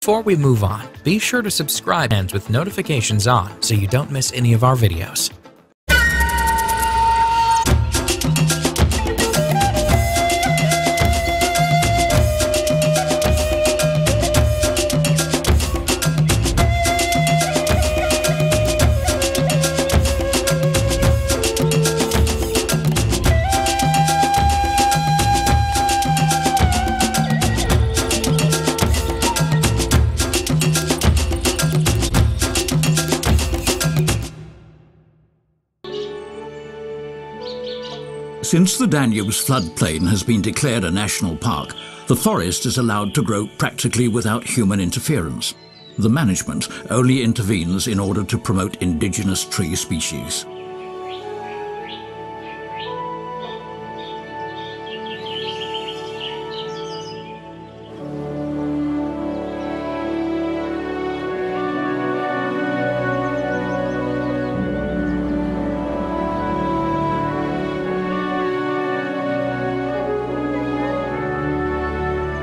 Before we move on, be sure to subscribe and with notifications on so you don't miss any of our videos. Since the Danube's floodplain has been declared a national park, the forest is allowed to grow practically without human interference. The management only intervenes in order to promote indigenous tree species.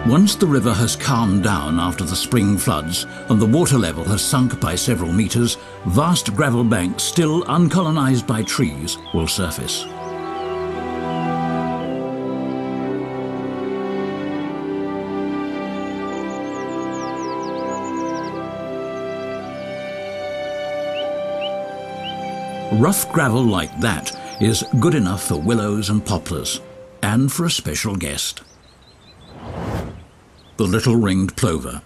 Once the river has calmed down after the spring floods and the water level has sunk by several meters, vast gravel banks still uncolonized by trees will surface. Rough gravel like that is good enough for willows and poplars, and for a special guest. The little ringed plover.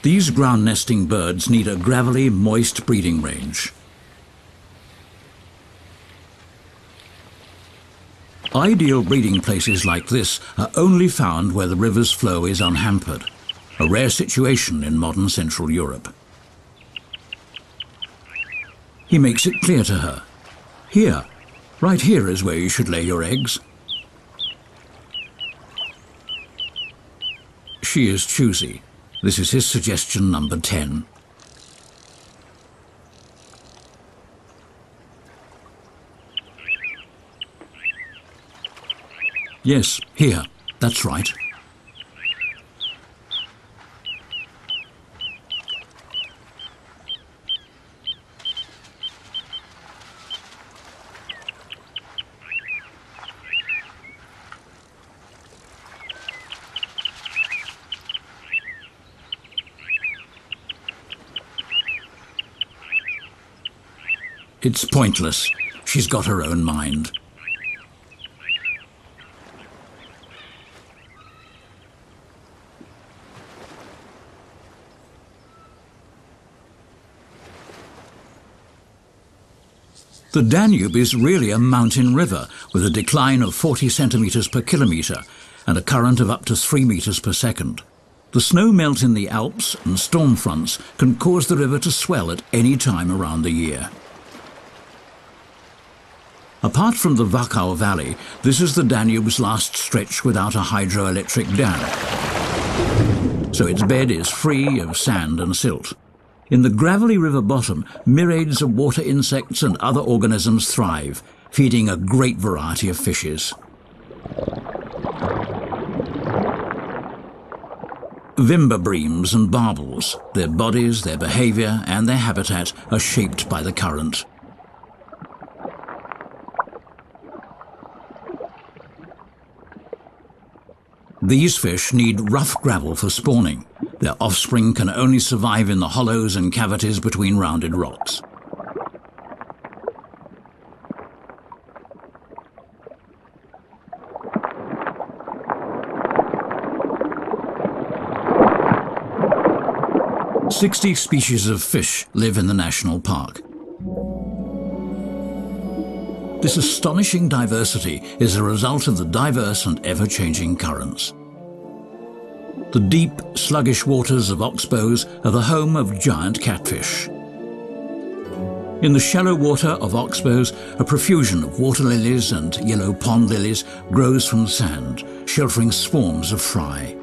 These ground-nesting birds need a gravelly, moist breeding range. Ideal breeding places like this are only found where the river's flow is unhampered, a rare situation in modern Central Europe. He makes it clear to her. Here, right here is where you should lay your eggs. She is choosy. This is his suggestion number 10. Yes, here. That's right. It's pointless. She's got her own mind. The Danube is really a mountain river with a decline of 40 centimeters per kilometer and a current of up to 3 meters per second. The snow melt in the Alps and storm fronts can cause the river to swell at any time around the year. Apart from the Wachau Valley, this is the Danube's last stretch without a hydroelectric dam. So its bed is free of sand and silt. In the gravelly river bottom, myriads of water insects and other organisms thrive, feeding a great variety of fishes. Vimberbreams and barbels, their bodies, their behavior and their habitat are shaped by the current. These fish need rough gravel for spawning. Their offspring can only survive in the hollows and cavities between rounded rocks. "60 species of fish live in the national park. This astonishing diversity is a result of the diverse and ever-changing currents. The deep, sluggish waters of oxbows are the home of giant catfish. In the shallow water of oxbows, a profusion of water lilies and yellow pond lilies grows from the sand, sheltering swarms of fry.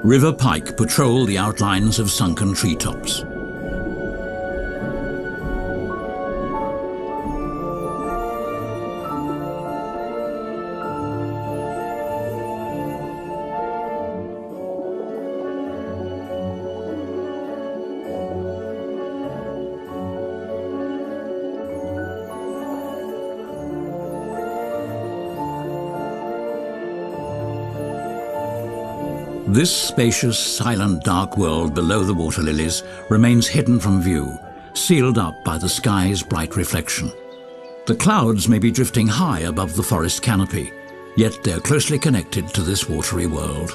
River pike patrol the outlines of sunken treetops. This spacious, silent, dark world below the water lilies remains hidden from view, sealed up by the sky's bright reflection. The clouds may be drifting high above the forest canopy, yet they're closely connected to this watery world.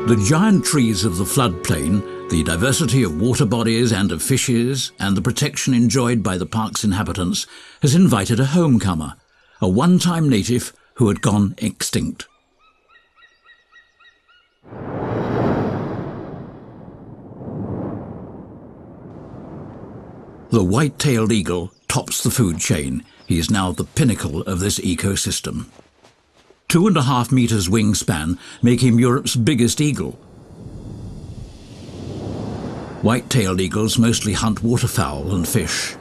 The giant trees of the floodplain, the diversity of water bodies and of fishes, and the protection enjoyed by the park's inhabitants has invited a homecomer, a one-time native who had gone extinct. The white-tailed eagle tops the food chain. He is now the pinnacle of this ecosystem. 2.5 meters wingspan make him Europe's biggest eagle. White-tailed eagles mostly hunt waterfowl and fish.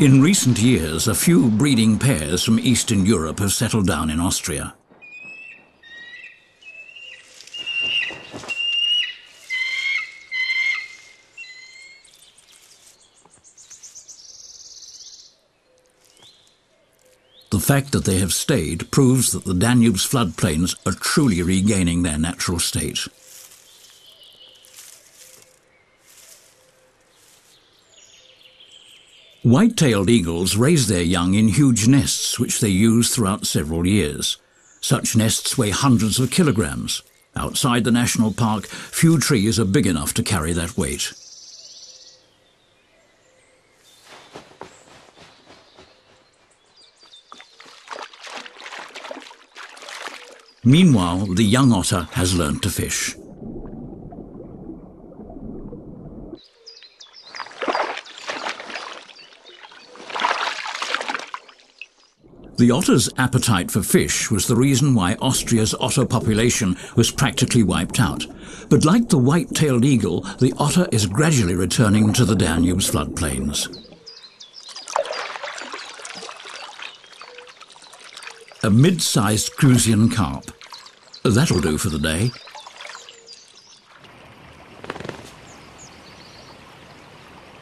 In recent years, a few breeding pairs from Eastern Europe have settled down in Austria. The fact that they have stayed proves that the Danube's floodplains are truly regaining their natural state. White-tailed eagles raise their young in huge nests which they use throughout several years. Such nests weigh hundreds of kilograms. Outside the national park, few trees are big enough to carry that weight. Meanwhile, the young otter has learned to fish. The otter's appetite for fish was the reason why Austria's otter population was practically wiped out. But like the white-tailed eagle, the otter is gradually returning to the Danube's floodplains. A mid-sized Cruzian carp. That'll do for the day.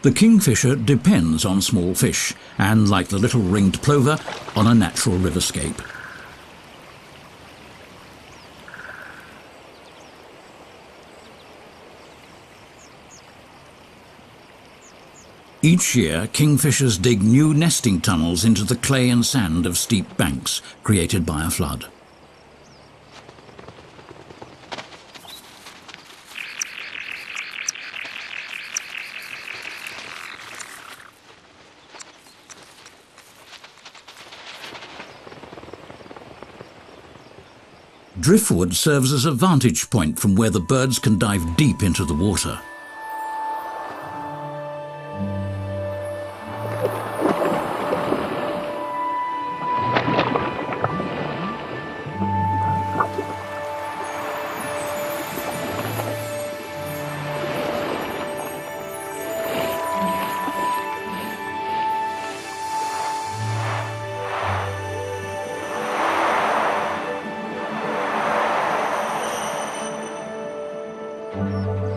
The kingfisher depends on small fish, and like the little ringed plover, on a natural riverscape. Each year, kingfishers dig new nesting tunnels into the clay and sand of steep banks created by a flood. Driftwood serves as a vantage point from where the birds can dive deep into the water.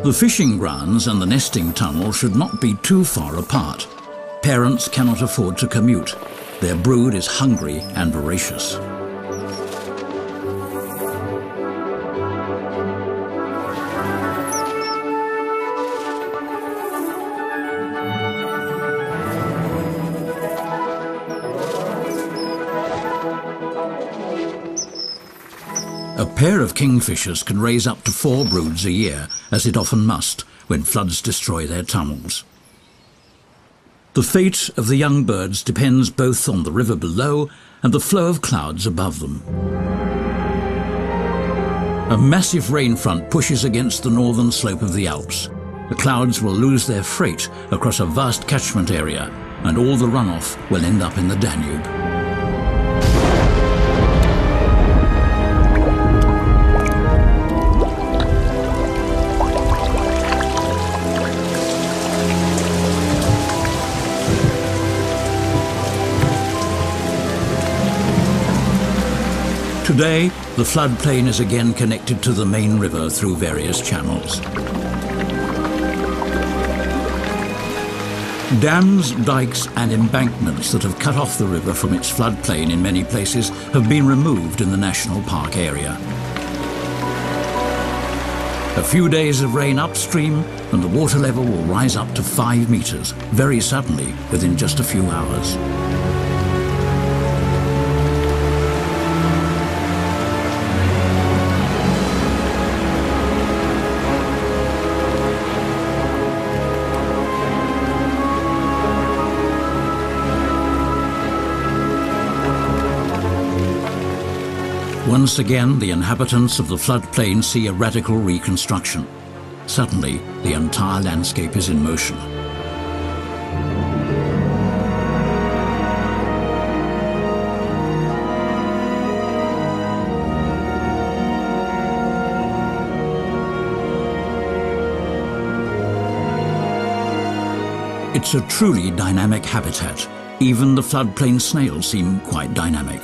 The fishing grounds and the nesting tunnel should not be too far apart. Parents cannot afford to commute. Their brood is hungry and voracious. A pair of kingfishers can raise up to 4 broods a year, as it often must when floods destroy their tunnels. The fate of the young birds depends both on the river below and the flow of clouds above them. A massive rain front pushes against the northern slope of the Alps. The clouds will lose their freight across a vast catchment area, and all the runoff will end up in the Danube. Today, the floodplain is again connected to the main river through various channels. Dams, dikes and embankments that have cut off the river from its floodplain in many places have been removed in the national park area. A few days of rain upstream and the water level will rise up to 5 meters, very suddenly, within just a few hours. Once again, the inhabitants of the floodplain see a radical reconstruction. Suddenly, the entire landscape is in motion. It's a truly dynamic habitat. Even the floodplain snails seem quite dynamic.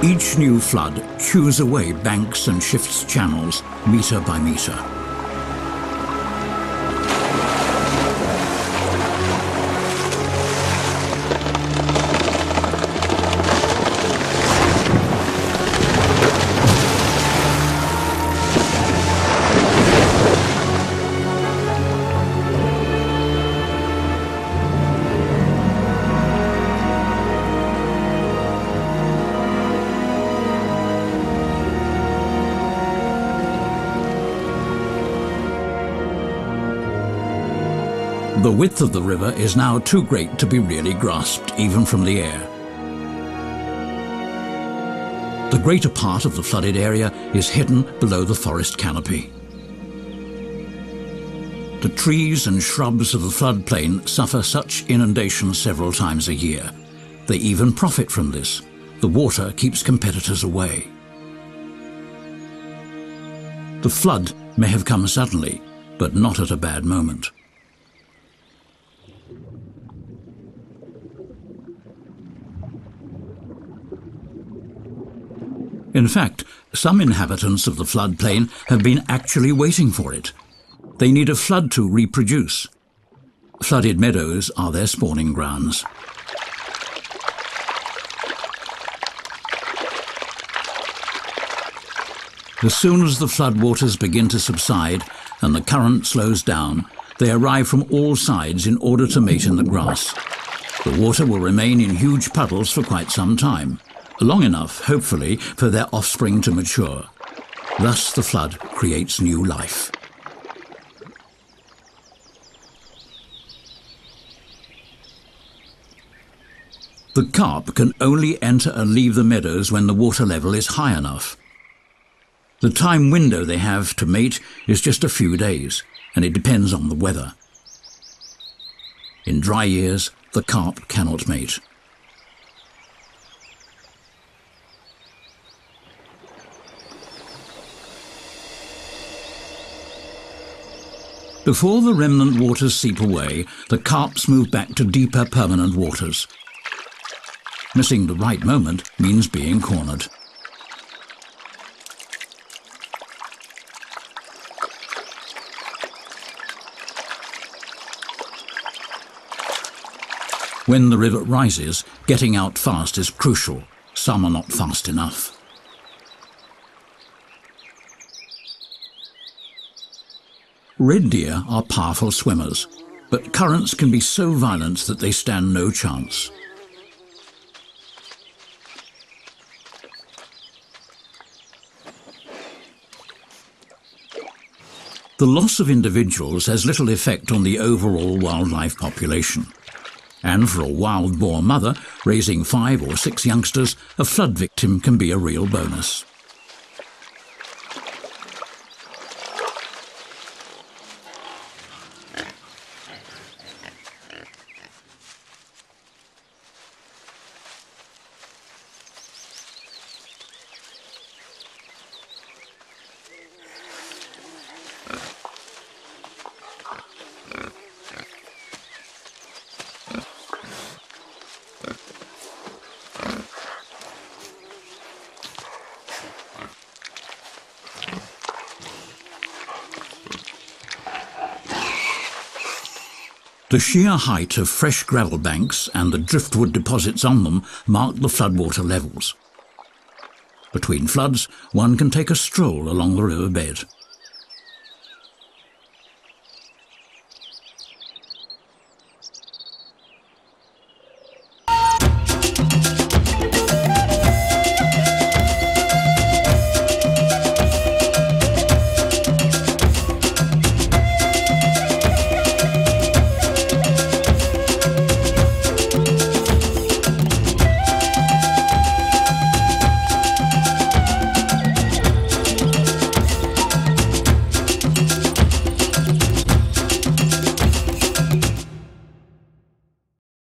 Each new flood chews away banks and shifts channels, metre by metre. The width of the river is now too great to be really grasped, even from the air. The greater part of the flooded area is hidden below the forest canopy. The trees and shrubs of the floodplain suffer such inundation several times a year. They even profit from this. The water keeps competitors away. The flood may have come suddenly, but not at a bad moment. In fact, some inhabitants of the floodplain have been actually waiting for it. They need a flood to reproduce. Flooded meadows are their spawning grounds. As soon as the floodwaters begin to subside and the current slows down, they arrive from all sides in order to mate in the grass. The water will remain in huge puddles for quite some time. Long enough, hopefully, for their offspring to mature. Thus the flood creates new life. The carp can only enter and leave the meadows when the water level is high enough. The time window they have to mate is just a few days, and it depends on the weather. In dry years, the carp cannot mate. Before the remnant waters seep away, the carps move back to deeper permanent waters. Missing the right moment means being cornered. When the river rises, getting out fast is crucial. Some are not fast enough. Red deer are powerful swimmers, but currents can be so violent that they stand no chance. The loss of individuals has little effect on the overall wildlife population. And for a wild boar mother raising 5 or 6 youngsters, a flood victim can be a real bonus. The sheer height of fresh gravel banks and the driftwood deposits on them mark the floodwater levels. Between floods, one can take a stroll along the riverbed.